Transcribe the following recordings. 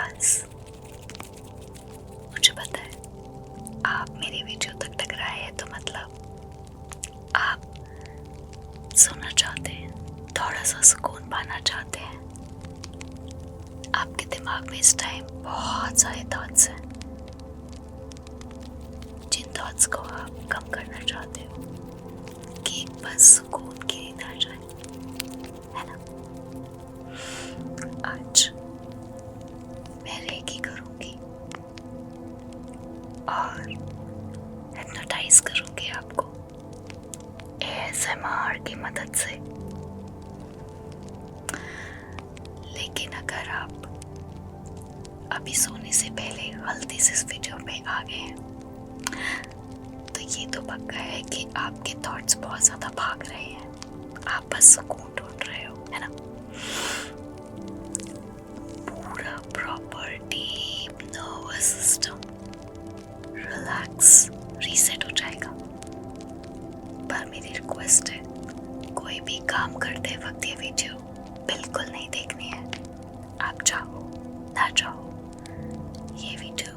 आवाज। मुझे पता है आप मेरी वीडियो तक टकराए हैं, तो मतलब आप सुनना चाहते हैं, थोड़ा सा सुकून पाना चाहते हैं। आपके दिमाग में इस टाइम बहुत सारे थॉट्स हैं, जिन थॉट्स को आप कम करना चाहते हो कि एक बस सुकून की नींद आ जाए, है ना। आज मैं रेकी करूंगी और हिप्नोटाइज करूंगी आपको एएसएमआर की मदद से। लेकिन अगर आप अभी सोने से पहले गलती से इस वीडियो में आ गए हैं, तो ये तो पक्का है कि आपके थॉट्स बहुत ज़्यादा भाग रहे हैं। आप बस सुकून ढूंढ रहे हो, है ना। पूरा proper deep nervous system relax reset हो जाएगा। पर मेरी रिक्वेस्ट है, कोई भी काम करते वक्त ये वीडियो बिल्कुल नहीं देखनी है। आप चाहो ना चाहो, ये वीडियो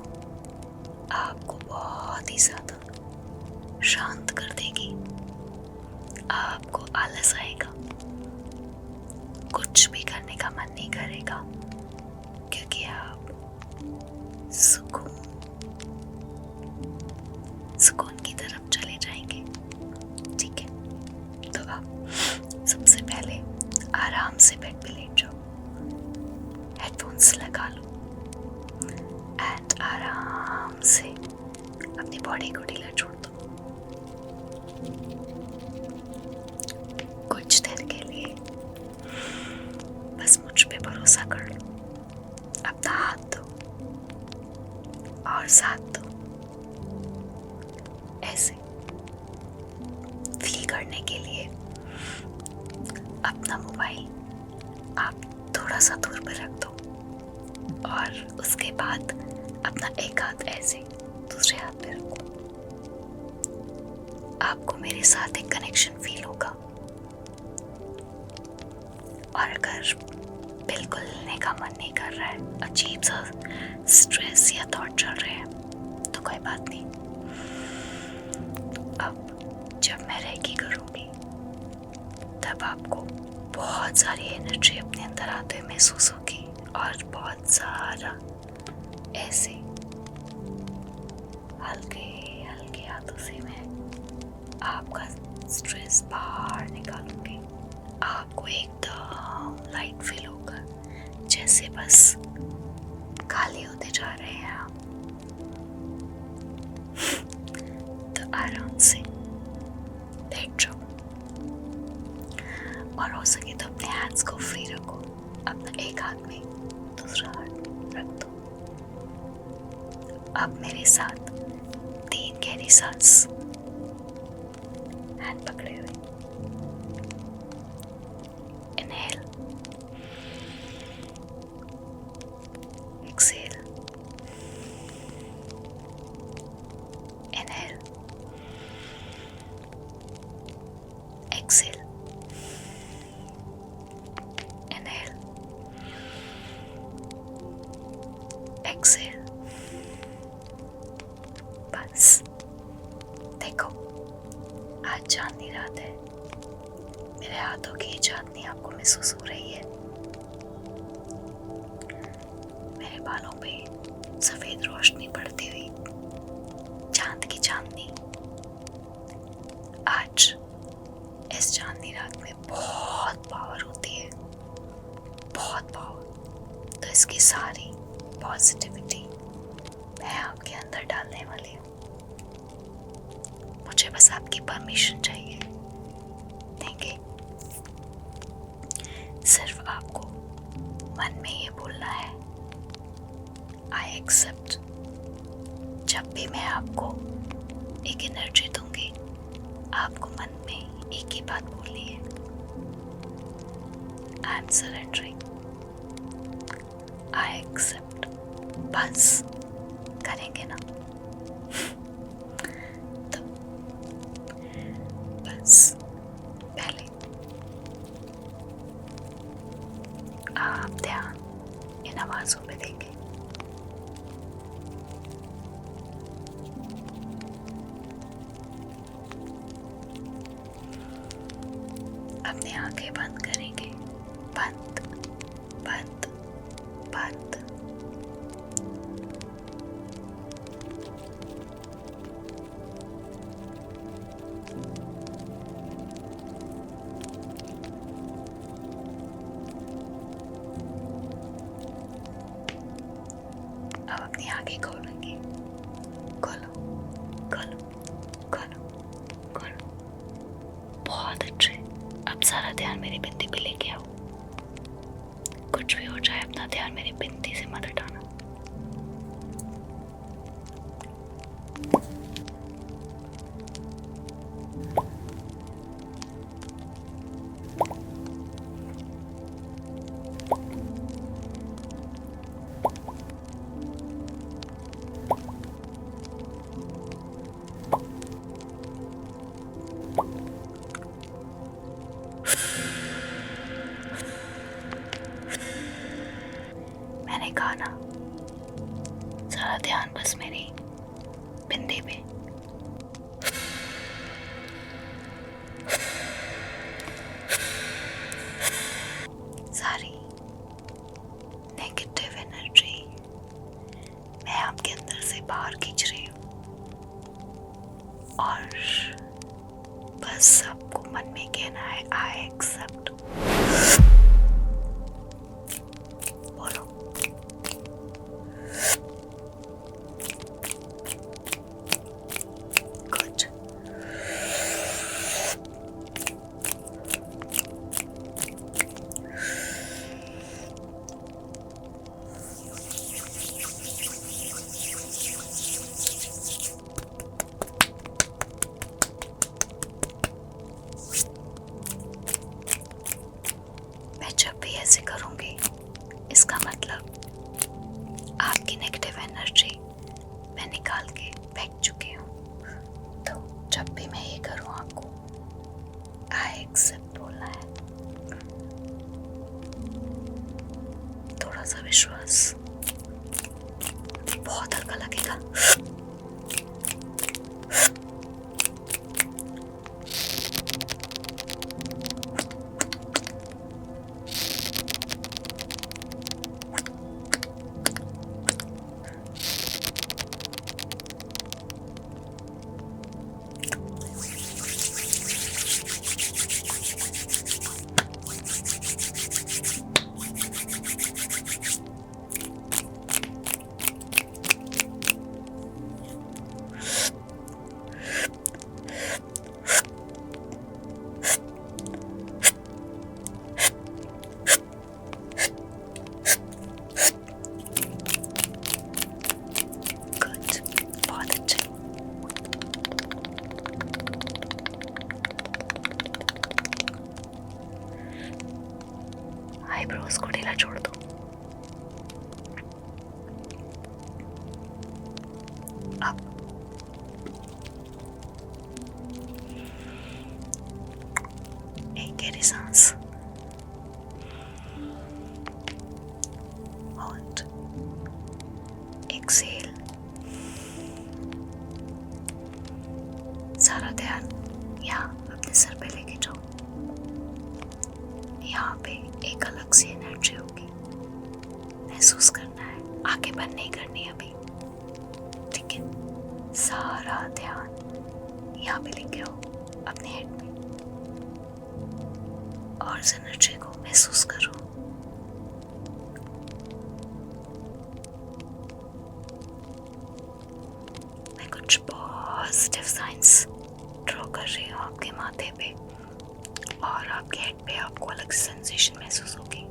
आपको बहुत ही ज़्यादा शांत कर देगी। आपको आलस आएगा, कुछ भी करने का मन नहीं करेगा, क्योंकि आप सुकून की तरफ चले जाएंगे। ठीक है, तो आप सबसे पहले आराम से बेड पे लेट जाओ, हेडफोन्स लगा लो एंड आराम से अपनी बॉडी को ढीला छोड़ दो। कुछ देर के लिए बस मुझ पे भरोसा कर लो। अपना हाथ दो और साथ दो, ऐसे फील करने के लिए अपना मोबाइल आप थोड़ा सा दूर पर रख दो और उसके बाद अपना एक हाथ ऐसे दूसरे हाथ पे रखो। आपको मेरे साथ एक कनेक्शन फील होगा। और अगर बिल्कुल हिलने का मन नहीं कर रहा है, अजीब सा स्ट्रेस या थॉट चल रहे हैं, तो कोई बात नहीं। अब जब मैं रेकी करूँगी, तब आपको बहुत सारी एनर्जी अपने अंदर आते हुए महसूस होगी और बहुत सारा ऐसे हल्के हल्के हाथों से मैं आपका स्ट्रेस बाहर निकालूंगी। आपको एकदम लाइट फील होगा, जैसे बस खाली होते जा रहे हैं आप। तो आराम से लेट जाओ और हो सके तो अपने हैंड्स को फ्री रखो। अपना एक हाथ में दूसरा हाथ रख दो। अब मेरे साथ 3 गहरी सांस हैंड पकड़े हुए। Inhale, exhale, inhale, exhale, inhale, exhale. बस देखो, आज चांदनी रात है, मेरे हाथों की चांदनी आपको महसूस हो रही है। मेरे बालों पे सफेद रोशनी पड़ती हुई चांद की चांदनी। आज इस चांदनी रात में बहुत पावर होती है, बहुत पावर। तो इसकी सारी पॉजिटिविटी मैं आपके अंदर डालने वाली हूँ। मुझे बस आपकी परमिशन चाहिए। देंगे, सिर्फ आपको मन में ये बोलना है, आई एक्सेप्ट। जब भी मैं आपको एक एनर्जी दूंगी, आपको मन में एक ही बात बोलनी है, I am surrendering, I accept. बस करेंगे ना। तो बस पहले आप ध्यान इन आवाज़ों पे देंगे। अपनी आंखें बंद करेंगे। बंद बंद बंद। अब अपनी आंखें खोलेंगे। खोलो खोलो खोलो खोलो। बहुत अच्छे। अब सारा ध्यान मेरी बिंदी पे लेके आओ। कुछ भी हो जाए अपना ध्यान मेरी बिंदी से मत हटाना। मैंने कहा ना, सारा ध्यान बस मेरी बिंदी पे। सारी नेगेटिव एनर्जी मैं आपके अंदर से बाहर खींच रही हूँ और बस आपको मन में कहना है आई एक्सेप्ट। बोलो। गुड। मैं जब भी ऐसे करूँगी इसका मतलब आपकी नेगेटिव एनर्जी मैं निकाल के फेंक चुकी हूँ। तो जब भी मैं ये करूँ आपको आई एक्सेप्ट बोलना है। थोड़ा सा विश्वास, बहुत हल्का लगेगा। आईब्रोज को ढीला छोड़ दो। अब एक गहरी सांस, होल्ड, एक्सेल। सारा ध्यान यहाँ अपने सर पे लेके जाओ। यहाँ पे एक अलग सी एनर्जी होगी, महसूस करना है। आंखें बंद नहीं करनी अभी, ठीक है? सारा ध्यान यहाँ पे लेके आओ अपने हेड में और इस एनर्जी को महसूस करो। मैं कुछ पॉजिटिव साइंस ड्रॉ कर रही हूँ आपके माथे पे और आपके हेड पे आपको अलग सेंसेशन महसूस होगी।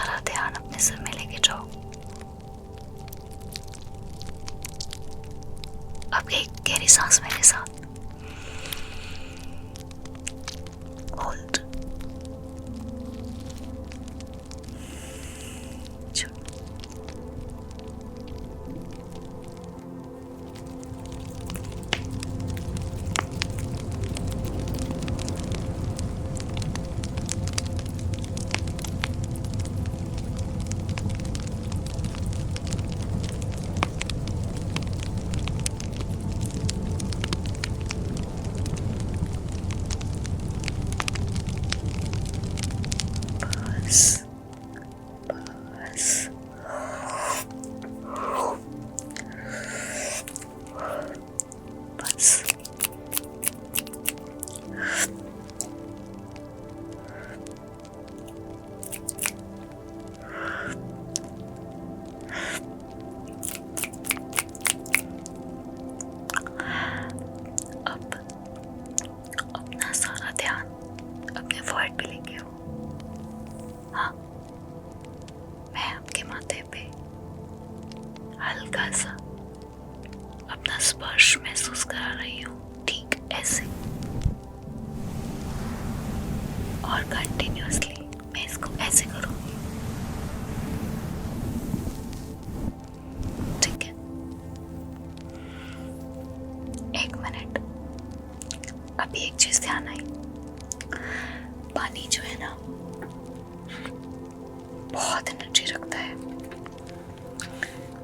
सारा ध्यान अपने सिर में लेके जाओ। अब एक गहरी सांस मेरे साथ। होल्ड। बस बस बस। अब अपना सारा ध्यान अपने फोrehead पे लेके आओ। हाँ, मैं आपके माथे पे हल्का सा अपना स्पर्श महसूस करा रही हूँ, ठीक ऐसे। और कंटिन्यूअसली मैं इसको ऐसे करूँगी, ठीक है? 1 मिनट। अभी एक चीज ध्यान आई, पानी जो है ना बहुत एनर्जी रखता है,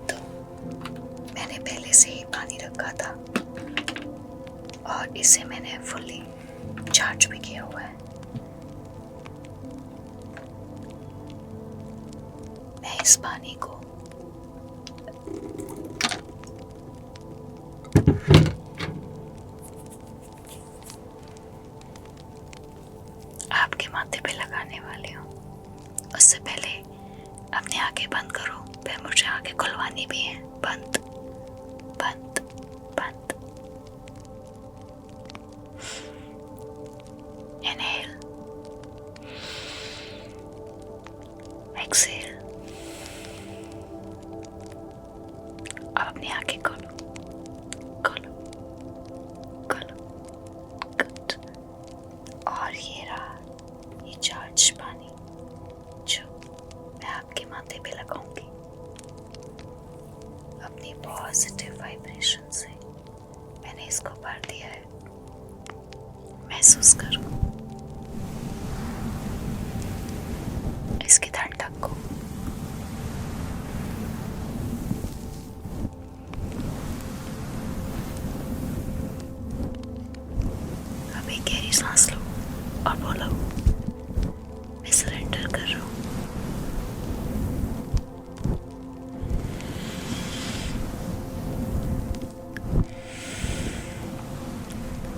तो मैंने पहले से ही पानी रखा था और इसे मैंने फुल्ली चार्ज भी किया हुआ है। मैं इस पानी को आपके माथे पे लगाने वाली हूँ। उससे पहले अपनी आंखें बंद करो, फिर मुझे आंखें खुलवानी भी है। बंद बंद बंद। Inhale, exhale. अब अपनी आंखें खोलो खोलो खोलो। गुड। और ये रहा ये चार्ज पानी जो मैं आपके माथे पे लगाऊंगी। अपनी पॉजिटिव वाइब्रेशन से मैंने इसको भर दिया है। महसूस करो इसकी ठंडक को। अब एक गहरी सांस लो और बोलो, मैं सरेंडर कर रहा हूँ।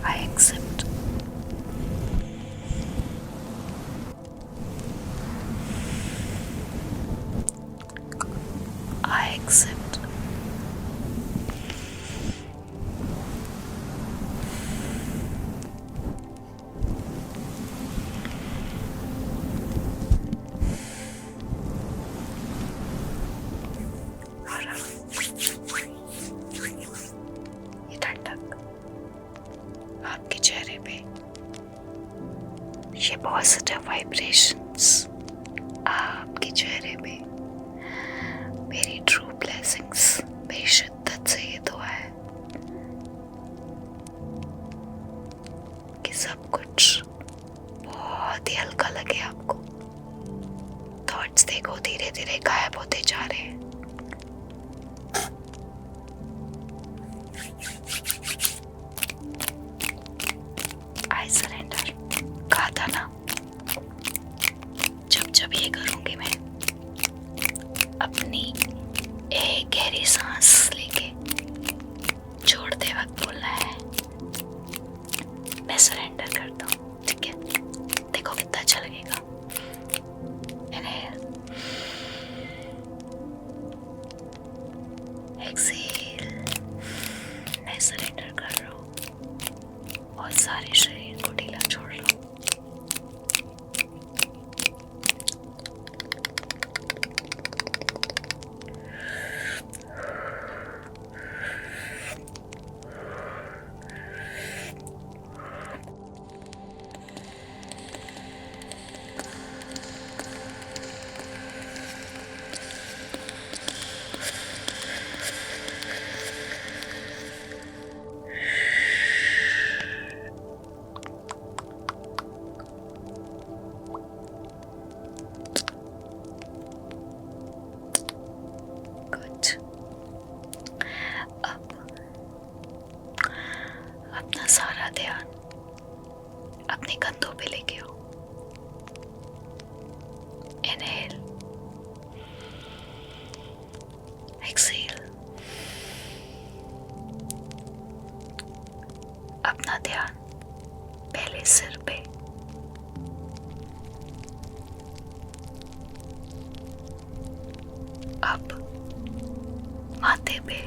I accept. I accept. ये ठंडक आपके चेहरे पे, ये पॉजिटिव वाइब्रेशंस आपके चेहरे पे, मेरी ट्रू ब्लेसिंग्स। मेरी शिद्दत से ये दुआ है कि सब कुछ बहुत ही हल्का लगे आपको। थॉट्स देखो धीरे धीरे गायब होते जा रहे हैं। आई सरेंडर कहा था ना, जब जब ये करूंगी मैं, अपनी एक गहरी सांस लेके छोड़ते वक्त बोलना है, मैं सरेंडर करता हूँ, ठीक है? देखो कितना अच्छा लगेगा। Inhale, exhale. मैं सरेंडर कर रहा हूँ और सारे शरीर को ढीला छोड़ रहा हूँ। एक्सेल। अपना ध्यान पहले सिर पे, अब माथे पे,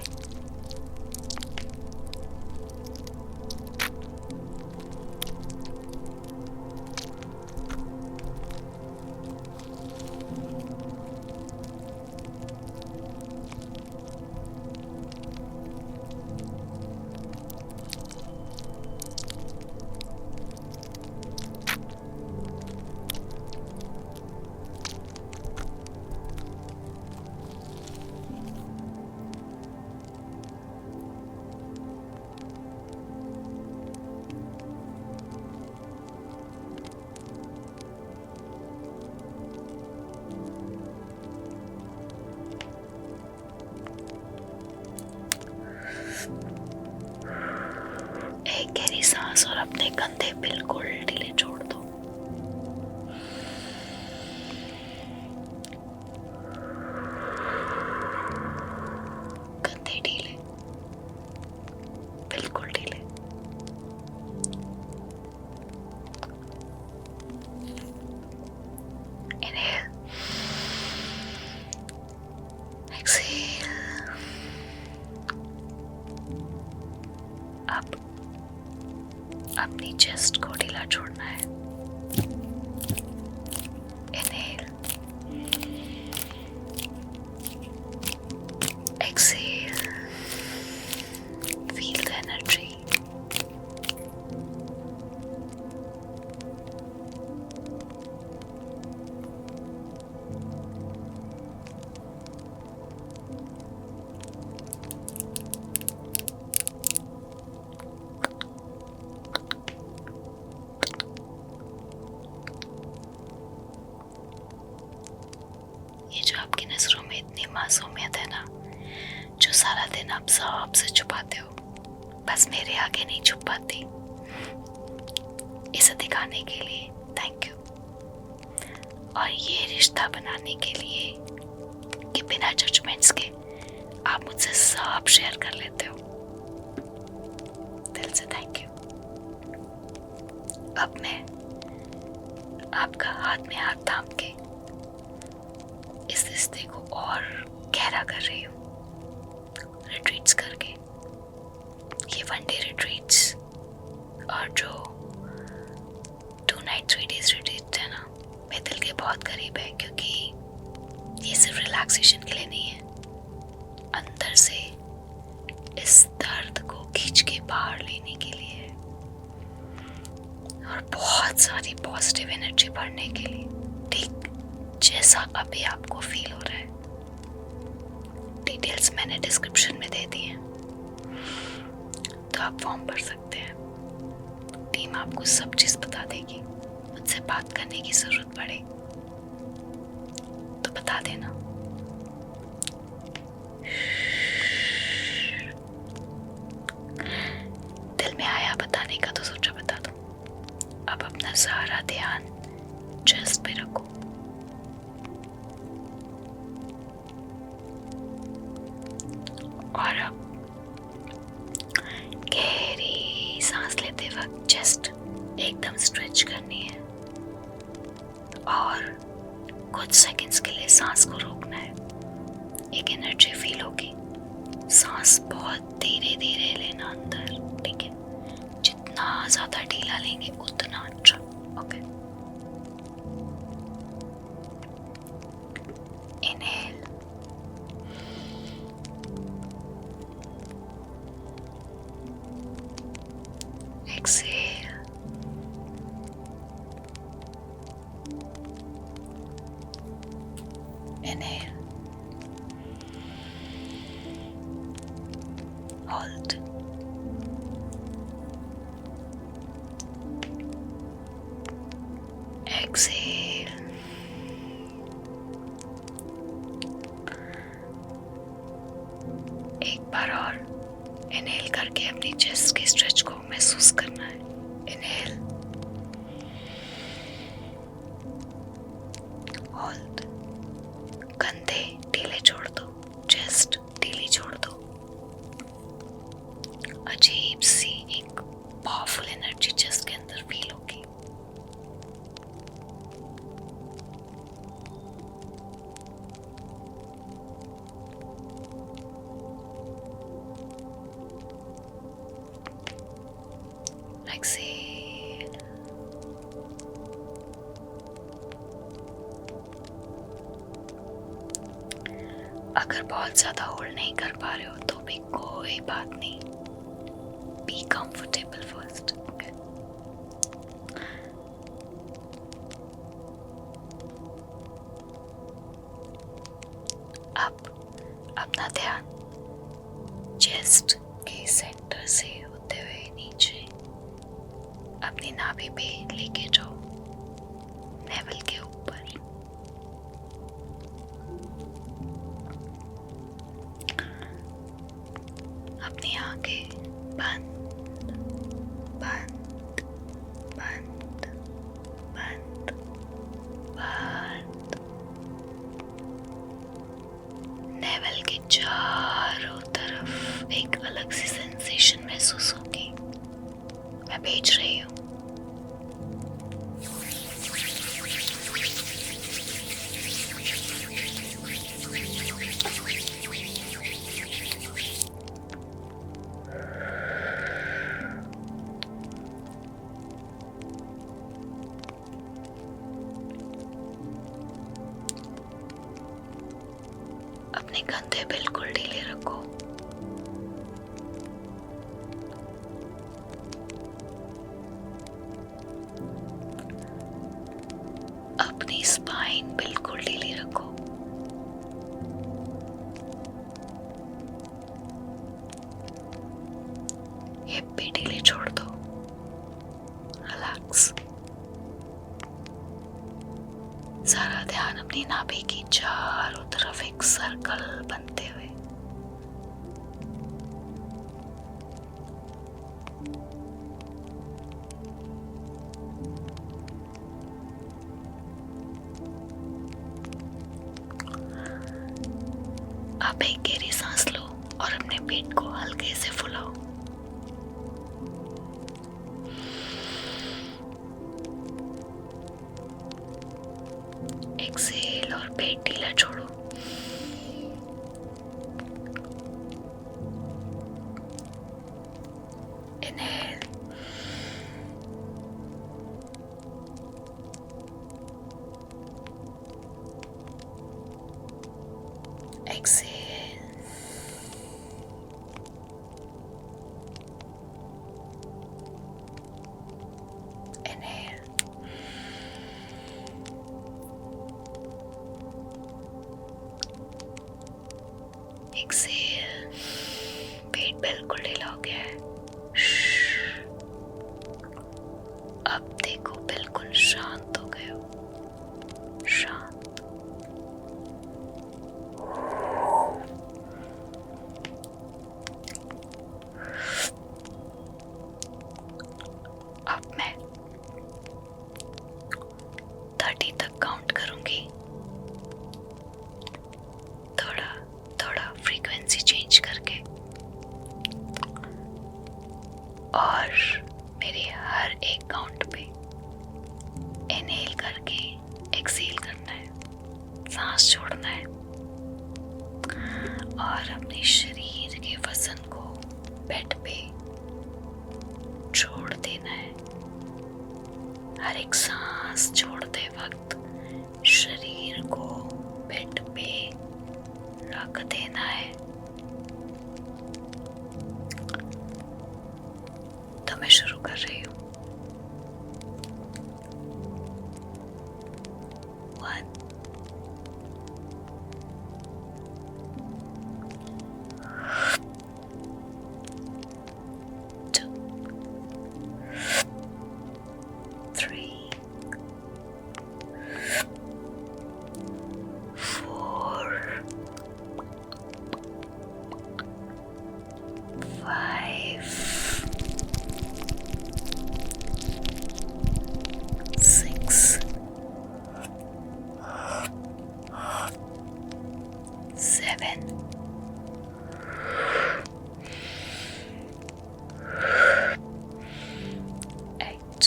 एक गहरी सांस और अपने कंधे बिल्कुल ढीले छोड़ दो। कंधे ढीले, बिल्कुल ढीले। Inhale, exhale. अब अपनी चेस्ट को ढीला छोड़ना है। Inhale, exhale. Feel the energy. ये जो आपकी नजरों में इतनी मासूमियत है ना, जो सारा दिन आप सबसे छुपाते हो, बस मेरे आगे नहीं छुप पाती। इसे दिखाने के लिए थैंक यू, और ये रिश्ता बनाने के लिए कि बिना जजमेंट्स के आप मुझसे सब शेयर कर लेते हो। दिल से थैंक यू। अब मैं आपका हाथ में हाथ थाम के इस रिश्ते को और गहरा कर रही हूँ, रिट्रीट्स करके। ये 1 डे रिट्रीट्स और जो 2 नाइट 3 डेज रिट्रीट है ना, मेरे दिल के बहुत करीब है, क्योंकि ये सिर्फ रिलैक्सेशन के लिए नहीं है, अंदर से इस दर्द को खींच के बाहर लेने के लिए है, और बहुत सारी पॉजिटिव एनर्जी भरने के लिए, ठीक जैसा अभी आपको फील हो रहा है। डिटेल्स मैंने डिस्क्रिप्शन में दे दी हैं, तो आप फॉर्म भर सकते हैं। टीम आपको सब चीज बता देगी। मुझसे बात करने की जरूरत पड़े तो बता देना। दिल में आया बताने का तो सोचा बता दो। अब अपना सारा ध्यान चेस्ट पे रखो। और अब गहरी सांस लेते वक्त चेस्ट एकदम स्ट्रेच करनी है, और कुछ सेकंड्स के लिए सांस को रोकना है। एक एनर्जी फील होगी। सांस बहुत धीरे धीरे लेना अंदर, ठीक है? जितना ज्यादा ढीला लेंगे उतना अच्छा। Okay, inhale, exhale, inhale, hold, exhale, एक बार और इनहेल करके अपनी चेस्ट के स्ट्रेच को महसूस करना है। इनहेल, होल्ड, कंधे ढीले छोड़ दो, चेस्ट एक्सेल। अगर बहुत ज्यादा होल्ड नहीं कर पा रहे हो तो भी कोई बात नहीं, बी कंफर्टेबल फर्स्ट। ओके, अब अपना ध्यान चेस्ट के सेंटर से होते हुए नीचे अपनी नाभि पे लेके जाओ, नेवल के ऊपर। अपनी आंखें बंद बंद बंद बंद बंद। नेवल के चारों तरफ एक अलग सी सेंसेशन महसूस होगी। मैं भेज रही हूँ। अपने कंधे बिल्कुल ढीले रखो। अपनी स्पाइन बिल्कुल ढीली रखो। हिप भी ढीले छोड़ दो। रिलैक्स। सारा ध्यान अपनी नाभि की चारों तरफ एक सर्कल बनते हुए। आप एक गहरी सांस लो और अपने पेट को हल्के से फुलाओ। एक्सेल और पेट ढीला छोड़ो। Inhale, exhale. Inhale, exhale. पेट बिल्कुल ढीला हो गया है। अब देखो बिल्कुल शांत हो गए हो। शांत। अब मैं 30 तक काउंट करूंगी। थोड़ा थोड़ा फ्रीक्वेंसी चेंज करके, और मेरे हर एक काउंट पे इनहेल करके एक्सेल करना है, सांस छोड़ना है और अपने शरीर के वजन को बेड पे छोड़ देना है। हर एक सांस छोड़ते वक्त शरीर को बेड पे रख देना है। तो मैं शुरू कर रही हूँ। 1, 2, 3, 4, 5, 6, 7, 8,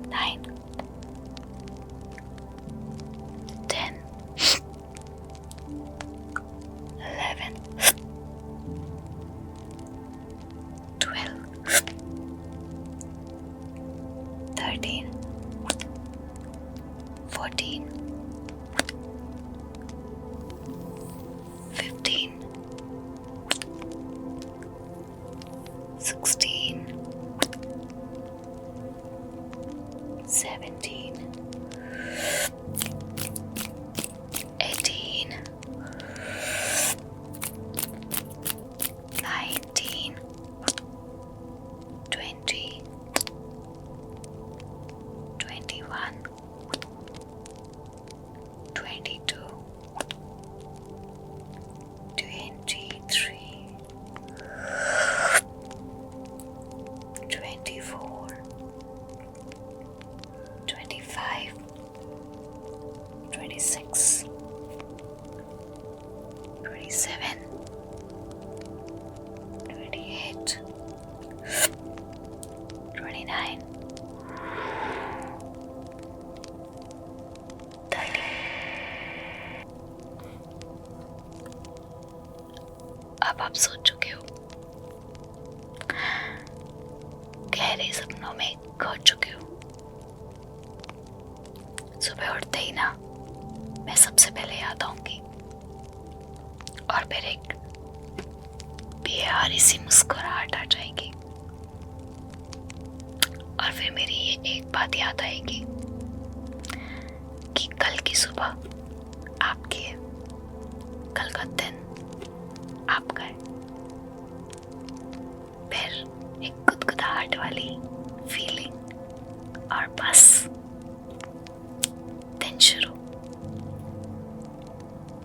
9, 10, 11, 12, अब आप सो चुके हो, गहरे सपनों में खो चुके हो। सुबह उठते ही ना मैं सबसे पहले याद आऊंगी और फिर एक प्यारी सी मुस्कुराहट आ जाएगी और फिर मेरी ये एक बात याद आएगी कि कल की सुबह आपकी है, कल का दिन आपका है। फिर एक गुदगुदाहट वाली फीलिंग और बस दिन शुरू।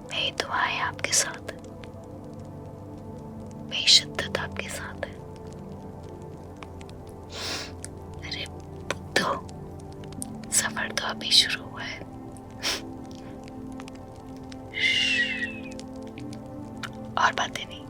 मेरी दुआएं आपके साथ, मेरी शिद्दत आपके साथ है। अरे बुद्धो, सफर तो अभी शुरू हुआ है। और बातें नहीं।